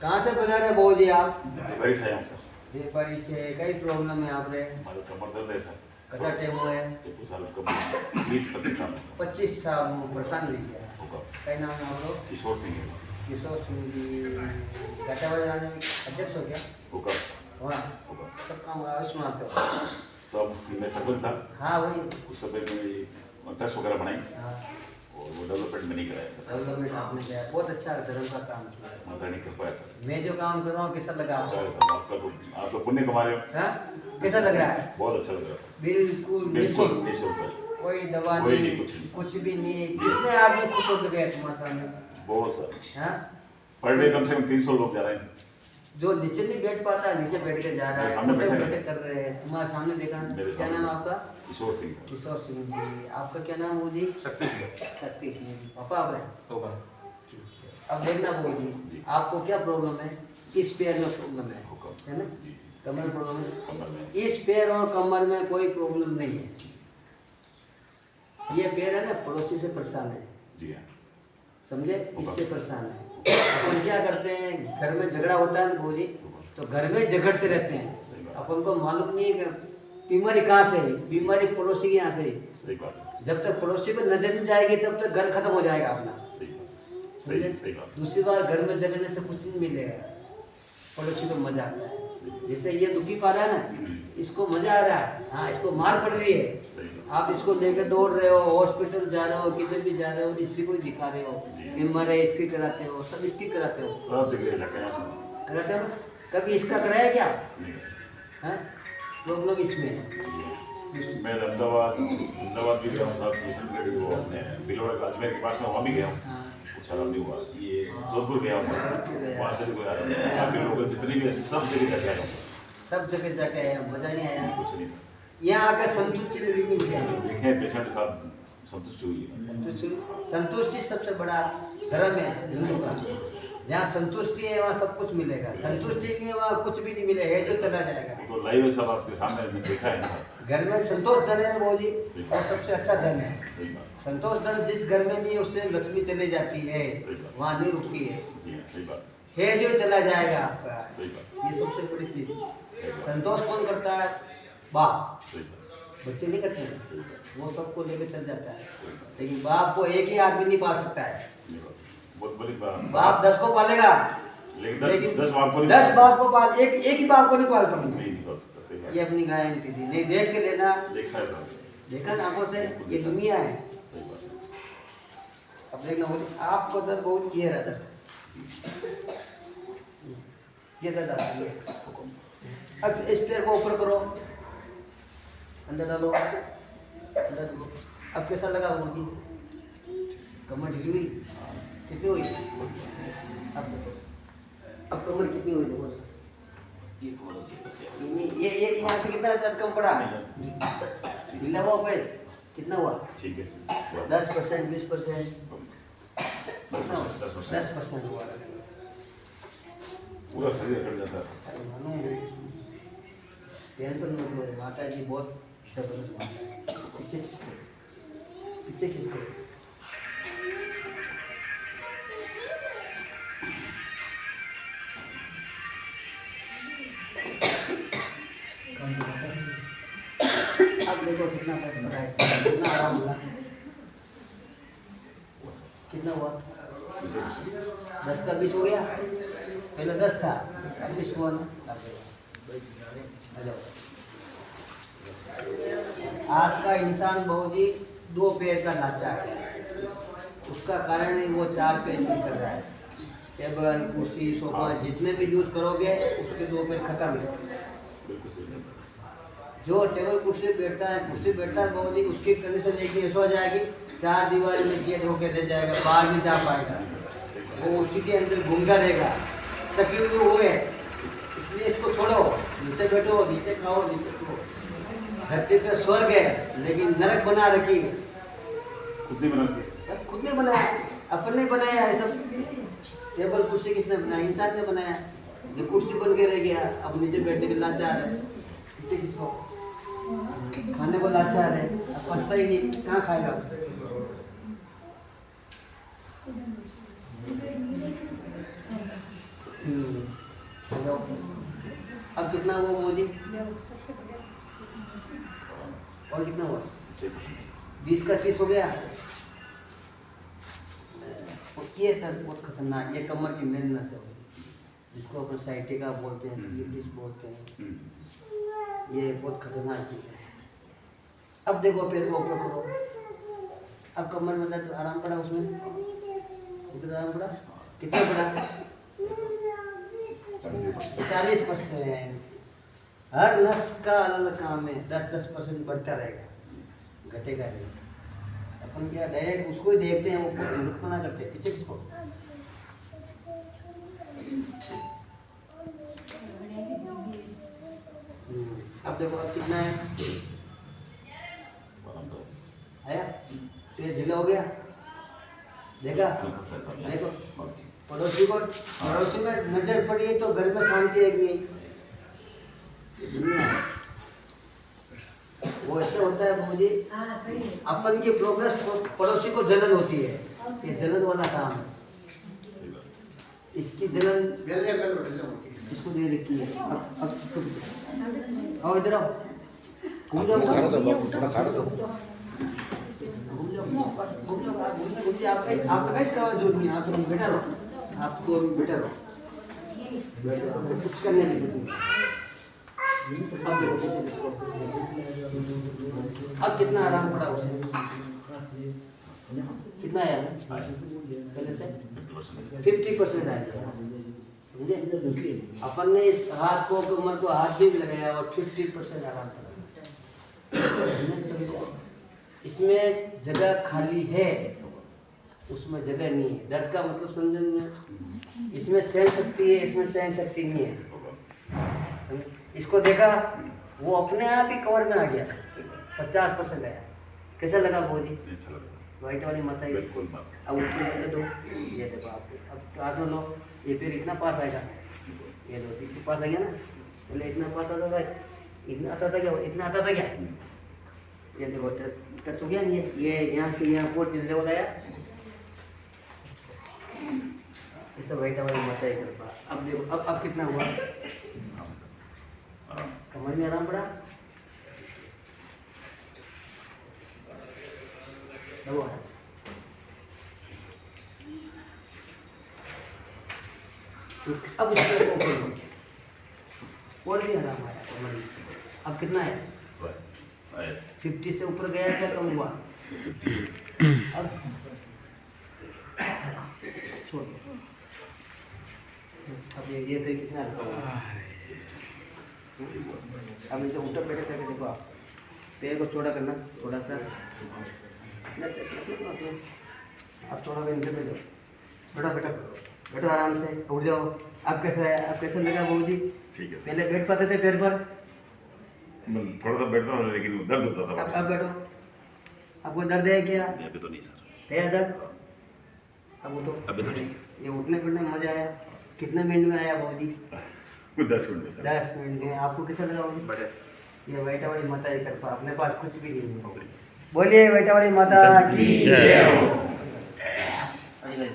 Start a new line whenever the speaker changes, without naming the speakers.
कहाँ से पधारे बहू जी आप?
दिवाळी से आया हूँ सर।
व्यापारी से कई प्रॉब्लम है आपने?
हमारा कमर दर्द है सर।
कदा टाइम हुआ है?
ये तो साल कम 20-25 साल
25 साल परेशान रही गया
होगा।
कई नाम है आप लोग?
किशोर सिंह है।
किशोर सिंह जी घाटावाली थाने में अध्यक्ष हो क्या?
होगा।
वहाँ
होगा।
सब काम आयुष्मान आते हो?
सब मैं सरपंच था।
हाँ वही।
उस समय में ट्रस्ट वगैरह बनाई
हाँ
और वो डेवलपमेंट में नहीं कराया सर।
डेवलपमेंट आपने किया, बहुत अच्छा धर्म का काम किया।
माता रानी की कृपा है सर।
मैं जो काम कर रहा हूँ कैसा लगा आपको?
सर आप तो पुण्य कमा रहे हो।
हाँ कैसा लग रहा है?
बहुत अच्छा लग रहा है।
बिल्कुल
बिल्कुल
निःशुल्क,
निःशुल्क।
कोई दवा
कोई
नहीं,
नहीं,
कुछ भी नहीं। कितने आदमी खुश होकर गए तुम्हारे सामने?
बहुत सर।
हाँ
पर डे कम से कम 300 लोग जा रहे हैं।
जो नीचे नहीं बैठ पाता है नीचे बैठ के जा रहा है,
सामने
उठे
बैठे
बैठे कर रहे हैं। तुम्हारे सामने देखा,
मेरे
क्या
सामने।
नाम है आपका?
किशोर सिंह सर।
किशोर सिंह जी। आपका क्या नाम है जी?
शक्ति सिंह
शक्ति सिंह जी। पापा आप हैं?
होगा।
अब देखना बहू जी,
जी।
आपको क्या प्रॉब्लम है? इस पैर में प्रॉब्लम है,
होगा।
है ना?
जी।
कमर में प्रॉब्लम
कमर
है।
में।
इस पैर और कमर में कोई प्रॉब्लम नहीं है। ये पैर है ना, पड़ोसी से परेशान है,
जी हाँ।
समझे? इससे परेशान है। अपन क्या करते हैं, घर में झगड़ा होता है बहू जी, तो घर में झगड़ते रहते हैं।
सही बात।
अपन को मालूम नहीं है कि बीमारी कहाँ से है। बीमारी पड़ोसी के यहाँ से है।
सही बात है।
जब तक पड़ोसी पे नजर नहीं जाएगी तब तक घर खत्म हो जाएगा अपना।
सही बात।
समझे?
सही बात।
दूसरी बार घर में झगड़ने से कुछ नहीं मिलेगा, पड़ोसी को मजा आता है। जैसे ये दुखी पा रहा है ना, इसको मजा आ रहा है। हाँ इसको मार पड़ रही है,
सही बात।
आप इसको लेकर दौड़ रहे हो, हॉस्पिटल जा रहे हो, किधर भी जा रहे हो, इसी को ही दिखा रहे हो। MRI इसकी कराते हो, सब इसकी कराते हो,
सब जगह लगे हैं सर।
कराते हो। कभी इसका कराया क्या?
नहीं।
हाँ प्रॉब्लम इसमें है।
मैं अहमदाबाद भी गया हूँ साहब। ट्यूशन वो अपने बिलोड़ा का अजमेर के पास में वहाँ भी गया हूँ।
हाँ
कुछ आराम नहीं हुआ। ये जोधपुर गया हूँ, वहाँ से भी कोई आराम नहीं। बाकी लोग जितनी भी है, सब जगह जाके आया हूँ।
सब जगह जाके आया, मजा नहीं आया?
कुछ नहीं।
यहाँ आकर संतुष्टि मिली नहीं क्या?
देखे पेशेंट साहब संतुष्ट हुई है।
संतुष्टि सबसे बड़ा धर्म है हिंदू का। जहाँ संतुष्टि है वहाँ सब कुछ मिलेगा, संतुष्टि नहीं है वहाँ कुछ भी नहीं मिलेगा, है जो चला जाएगा।
तो लाइव है सब आपके सामने मैंने देखा है ना।
घर में संतोष धन है बहू जी, वो सबसे अच्छा धन है।
सही बात।
संतोष धन जिस घर में नहीं है उससे लक्ष्मी चली जाती है, वहाँ नहीं रुकती है।
जी हाँ, सही बात।
है जो चला जाएगा आपका,
सही बात।
ये सबसे बड़ी चीज है। संतोष कौन करता है? बाप।
सही बात।
बच्चे नहीं करते हैं,
सही बात।
वो सबको लेकर चल जाता है। लेकिन बाप को एक ही आदमी नहीं पाल सकता है।
नहीं बात। बहुत बड़ी बात।
बाप 10 को पालेगा,
लेकिन 10 बाप को नहीं
10 बाप को पाल, एक ही बाप को नहीं पाल पाएंगे।
नहीं पाल सकता। सही बात।
ये अपनी गारंटी थी। नहीं देख के लेना,
देखा है साहब।
देखा ना आंखों से, ये दुनिया है।
सही बात।
अब देखना बोलिए आपको दर्द बहुत ये रहता है, ये दर्द आता है। अब इस पैर को ऊपर करो, अंदर डालो, अंदर डालो। अब कैसा लगा वो जी? कमर ढीली हुई? कितनी हुई? अब कमर कितनी हुई देखो? ये यहाँ से कितना दर्द कम पड़ा? ढीला हुआ पैर कितना हुआ?
ठीक है।
10%, 20%,
10%।
10% हुआ।
पूरा शरीर कट जाता है सर।
अरे मानो टेंशन मत लो, माता जी बहुत जबरदस्त माता है। पीछे खींचो। अब देखो कितना दर्द हो रहा है, कितना आराम हुआ, कितना हुआ? 10 का 20 हो गया। पहले 10 था, अब 20 हुआ ना। आ जाओ। आज का इंसान बहू जी 2 पैर का नाचा है, उसका कारण है वो 4 पैर यूज कर रहा है। टेबल, कुर्सी, सोफा जितने भी यूज करोगे उसके 2 पैर खत्म है।
बिल्कुल सही।
जो टेबल कुर्सी बैठता है बहू जी, उसकी कंडीशन एक ऐसा हो जाएगी, 4 दीवार में कैद होकर रह जाएगा, बाहर नहीं जा पाएगा, वो उसी के अंदर घूमता रहेगा। तकलीफ वो है, इसलिए इसको छोड़ो, नीचे बैठो, नीचे खाओ, नीचे खाओ। धरती पे स्वर्ग है लेकिन नरक बना रखी है।
खुद नहीं बनाती।
खुद ने बनाया, अपने बनाया है सब। टेबल कुर्सी किसने बनाया? इंसान ने बनाया। ये कुर्सी बन के रह गया, अब नीचे बैठने के लाचार है, नीचे किसको खाने को लाचार है, अब पछता ही नहीं, कहाँ खाएगा? जाओ। अब कितना हुआ मोदी? और कितना हुआ? 20 का 30 हो गया। और ये दर्द बहुत खतरनाक, ये कमर की मेन नस है जिसको अपन साइटिका बोलते हैं, स्लीपिस बोलते हैं। ये बहुत खतरनाक चीज़ है। अब देखो पैर को ऊपर करो। अब कमर में दर्द आराम पड़ा उसमें? उधर आराम पड़ा? कितना पड़ा? 40%। हर नस का अलग काम है, 10% बढ़ता रहेगा, घटेगा नहीं। अपन क्या डायरेक्ट उसको ही देखते हैं, वो रुकना करते हैं पीछे किसको। अब देखो अब कितना है आया? तो ये ढीला हो गया, देखा? देखो पड़ोसी में नजर पड़ी है तो घर में शांति है कि नहीं? वो ऐसे होता है मुझे, अपन की प्रोग्रेस पड़ोसी को जलन होती है, ये जलन वाला काम है। इसकी जलन इसको दे रखी है। अब आओ इधर आओ, घूम जाओ, आपका कैसे करवा जरूरत नहीं, आप बेटा रहो, आपको बेटा रहो, कुछ करने की जरूरत नहीं। अब कितना आराम पड़ा उसमें? कितना आया पहले से? 50% आया। समझे? अपन ने इस हाथ को कमर को हाथ भी लगाया और 50% आराम पड़ा। इसमें जगह खाली है, उसमें जगह नहीं है। दर्द का मतलब समझ में, इसमें सहन शक्ति है, इसमें सहन शक्ति नहीं है। इसको देखा, वो अपने आप ही कवर में आ गया, 50% आया। कैसा लगा बोली?
अच्छा लगा,
व्हाइट वाली माता ही।
बिल्कुल।
अब उसको बता दो, ये देखो आप, अब आप लो, ये फिर इतना पास आएगा, ये दो इतना पास आ गया ना, पहले इतना पास आता था, इतना आता था क्या? इतना आता था क्या? ये देखो टच हो गया नहीं, ये यहाँ से यहाँ पोर्ट लेवल आया, ये सब व्हाइट वाली माता ही कर पा। अब देखो अब कितना हुआ? कमर में आराम पड़ा? अब और भी आराम आया कमर में। अब कितना है? 50 से ऊपर गया क्या कम हुआ? अब छोड़ दो। अब ये फिर कितना हुआ? अब इसे उल्टा बैठे करके देखो आप, पैर को चौड़ा करना थोड़ा सा, आप थोड़ा सा नीचे बैठो, बैठो आराम से, उठ जाओ। अब कैसा है? अब कैसा लगा बाबू जी?
ठीक है।
पहले बैठ पाते थे पैर पर?
थोड़ा सा बैठता था लेकिन दर्द होता था।
अब बैठो। आपको दर्द है क्या?
अभी तो नहीं सर।
है दर्द? अब उठो।
अभी तो ठीक है।
ये उठने फिरने में मजा आया? कितने मिनट में आया बाबू जी?
10 मिनट में सर।
10 मिनट में। आपको कैसा लगा बाबू जी?
बढ़िया।
ये व्हाइट वाली माता की कृपा, अपने पास कुछ भी नहीं है। बोलिए व्हाइट वाली माता की जय हो।